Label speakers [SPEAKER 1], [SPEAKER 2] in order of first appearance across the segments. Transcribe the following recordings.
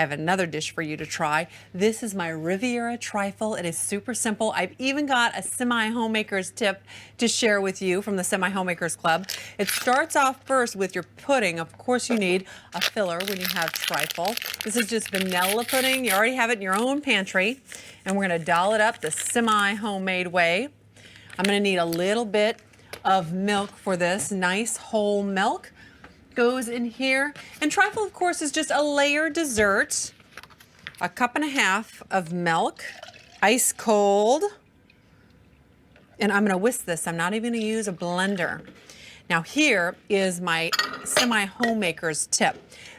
[SPEAKER 1] I have another dish for you to try. This is my Riviera Trifle. It is super simple. I've even got a semi-homemaker's tip to share with you from the Semi-Homemakers Club. It starts off first with your pudding. Of course, you need a filler when you have trifle. This is just vanilla pudding. You already have it in your own pantry. And we're going to doll it up the semi-homemade way. I'm going to need a little bit of milk for this. Nice whole milk goes in here. And trifle, of course, is just a layered dessert. A cup and a half of milk, ice cold. And I'm going to whisk this. I'm not even going to use a blender. Now here is my semi-homemaker's tip.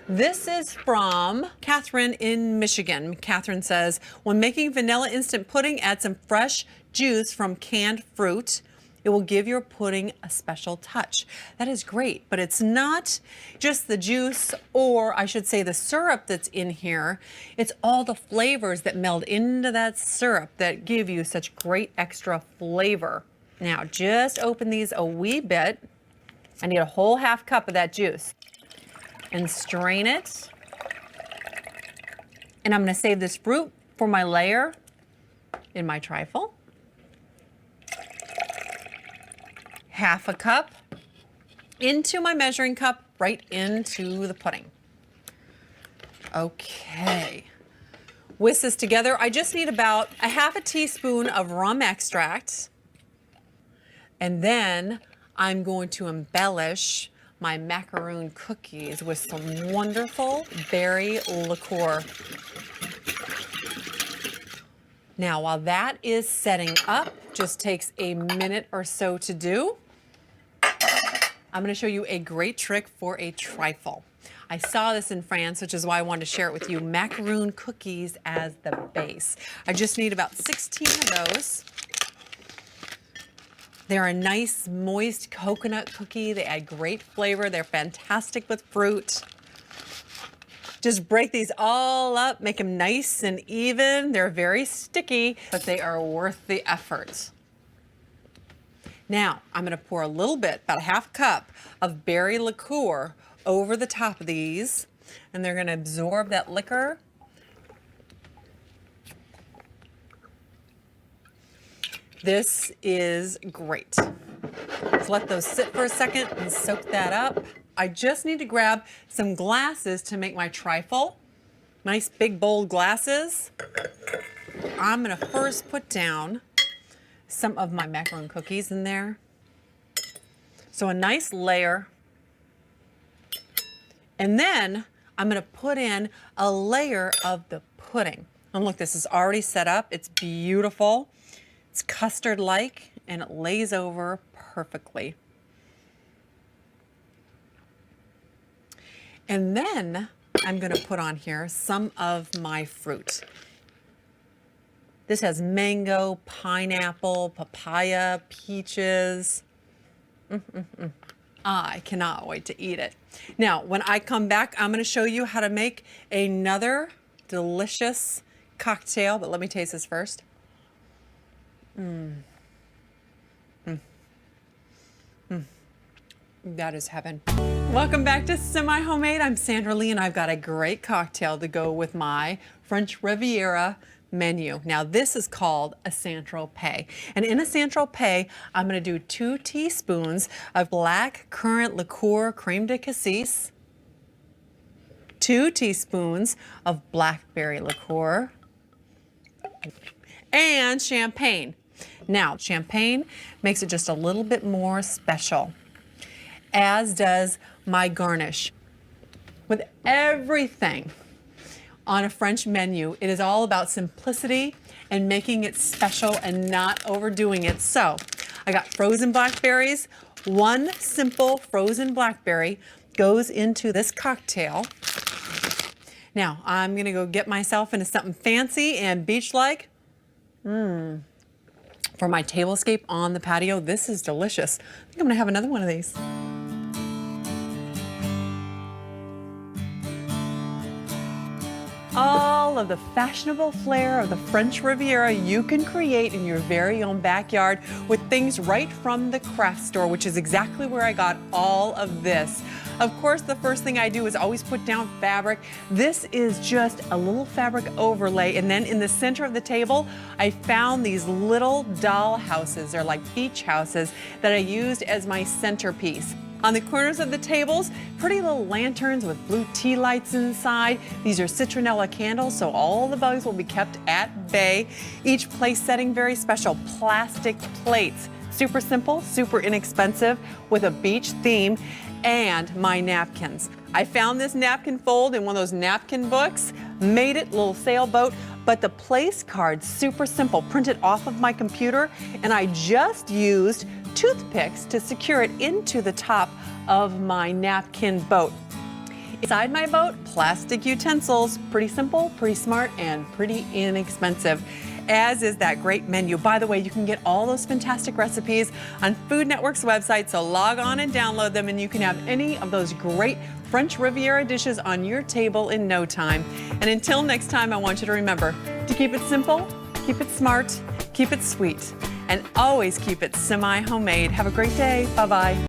[SPEAKER 1] This is from Catherine in Michigan. Catherine says, when making vanilla instant pudding, add some fresh juice from canned fruit. It will give your pudding a special touch. That is great, but it's not just the juice, or I should say the syrup that's in here. It's all the flavors that meld into that syrup that give you such great extra flavor. Now, just open these a wee bit. I need a whole half cup of that juice. And strain it. And I'm going to save this fruit for my layer in my trifle. Half a cup into my measuring cup, right into the pudding. Okay. Whisk this together. I just need about a half a teaspoon of rum extract. And then I'm going to embellish my macaroon cookies with some wonderful berry liqueur. Now, while that is setting up, just takes a minute or so to do, I'm going to show you a great trick for a trifle. I saw this in France, which is why I wanted to share it with you. Macaroon cookies as the base. I just need about 16 of those. They're a nice, moist coconut cookie. They add great flavor. They're fantastic with fruit. Just break these all up, make them nice and even. They're very sticky, but they are worth the effort. Now, I'm going to pour a little bit, about a half cup of berry liqueur over the top of these, and they're going to absorb that liquor. This is great. Let's let those sit for a second and soak that up. I just need to grab some glasses to make my trifle. Nice big bold glasses. I'm gonna first put down some of my macaroon cookies in there. So a nice layer. And then I'm gonna put in a layer of the pudding. And look, this is already set up. It's beautiful. It's custard-like, and it lays over perfectly. And then I'm going to put on here some of my fruit. This has mango, pineapple, papaya, peaches. I cannot wait to eat it. Now, when I come back, I'm going to show you how to make another delicious cocktail, but let me taste this first. That is heaven. Welcome back to Semi Homemade. I'm Sandra Lee, and I've got a great cocktail to go with my French Riviera menu. Now, this is called a Tropez. And in a Tropez, I'm going to do 2 teaspoons of black currant liqueur creme de cassis, 2 teaspoons of blackberry liqueur, and champagne. Now, champagne makes it just a little bit more special, as does my garnish. With everything on a French menu, it is all about simplicity and making it special and not overdoing it. So, I got frozen blackberries. 1 simple frozen blackberry goes into this cocktail. Now, I'm gonna go get myself into something fancy and beach-like. For my tablescape on the patio. This is delicious. I think I'm gonna have another one of these. All of the fashionable flair of the French Riviera you can create in your very own backyard with things right from the craft store, which is exactly where I got all of this. Of course, the first thing I do is always put down fabric. This is just a little fabric overlay, and then in the center of the table, I found these little doll houses. They're like beach houses that I used as my centerpiece. On the corners of the tables, pretty little lanterns with blue tea lights inside. These are citronella candles, so all the bugs will be kept at bay. Each place setting very special plastic plates. Super simple, super inexpensive, with a beach theme, and my napkins. I found this napkin fold in one of those napkin books, made it, little sailboat, but the place card, super simple, printed off of my computer, and I just used toothpicks to secure it into the top of my napkin boat. Inside my boat, plastic utensils, pretty simple, pretty smart, and pretty inexpensive, as is that great menu. By the way, you can get all those fantastic recipes on Food Network's website, so log on and download them, and you can have any of those great French Riviera dishes on your table in no time. And until next time, I want you to remember to keep it simple, keep it smart, keep it sweet, and always keep it semi-homemade. Have a great day. Bye-bye.